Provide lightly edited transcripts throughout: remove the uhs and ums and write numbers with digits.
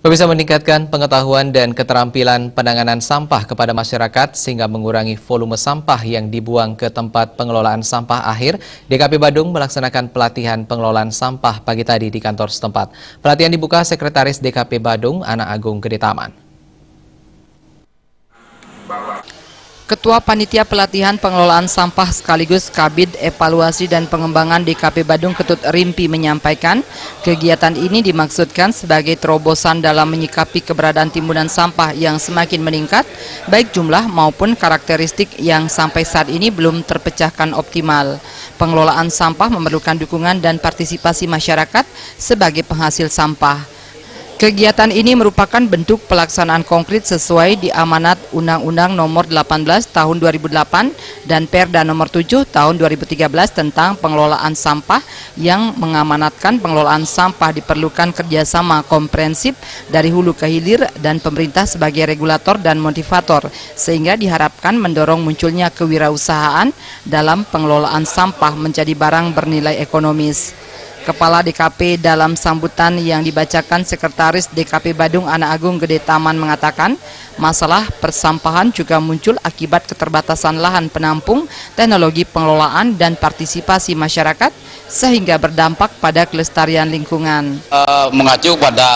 Bisa meningkatkan pengetahuan dan keterampilan penanganan sampah kepada masyarakat sehingga mengurangi volume sampah yang dibuang ke tempat pengelolaan sampah akhir. DKP Badung melaksanakan pelatihan pengelolaan sampah pagi tadi di kantor setempat. Pelatihan dibuka Sekretaris DKP Badung, Ana Agung Gede Taman. Ketua Panitia Pelatihan Pengelolaan Sampah sekaligus Kabid Evaluasi dan Pengembangan DKP Badung Ketut Rimpi menyampaikan, kegiatan ini dimaksudkan sebagai terobosan dalam menyikapi keberadaan timbunan sampah yang semakin meningkat, baik jumlah maupun karakteristik yang sampai saat ini belum terpecahkan optimal. Pengelolaan sampah memerlukan dukungan dan partisipasi masyarakat sebagai penghasil sampah. Kegiatan ini merupakan bentuk pelaksanaan konkret sesuai di amanat Undang-Undang Nomor 18 Tahun 2008 dan Perda Nomor 7 Tahun 2013 tentang pengelolaan sampah yang mengamanatkan pengelolaan sampah diperlukan kerjasama komprehensif dari hulu ke hilir dan pemerintah sebagai regulator dan motivator, sehingga diharapkan mendorong munculnya kewirausahaan dalam pengelolaan sampah menjadi barang bernilai ekonomis. Kepala DKP dalam sambutan yang dibacakan Sekretaris DKP Badung Ana Agung Gede Taman mengatakan, masalah persampahan juga muncul akibat keterbatasan lahan penampung, teknologi pengelolaan dan partisipasi masyarakat sehingga berdampak pada kelestarian lingkungan. Mengacu pada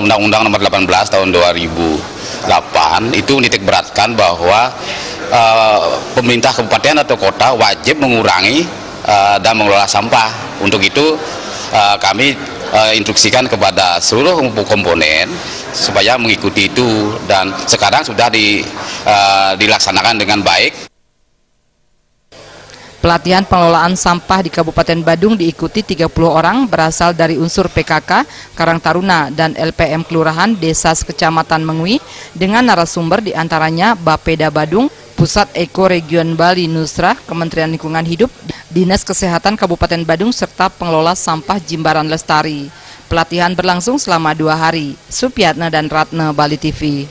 Undang-Undang Nomor 18 Tahun 2008 itu menitik beratkan bahwa pemerintah kabupaten atau kota wajib mengurangi dan mengelola sampah. Untuk itu kami instruksikan kepada seluruh komponen supaya mengikuti itu, dan sekarang sudah dilaksanakan dengan baik. Pelatihan pengelolaan sampah di Kabupaten Badung diikuti 30 orang berasal dari unsur PKK, Karang Taruna, dan LPM Kelurahan Desa Sekecamatan Mengui dengan narasumber diantaranya Bapeda Badung, Pusat Eko Region Bali Nusra, Kementerian Lingkungan Hidup, Dinas Kesehatan Kabupaten Badung, serta pengelola sampah Jimbaran Lestari. Pelatihan berlangsung selama 2 hari. Supiatna dan Ratna, Bali TV.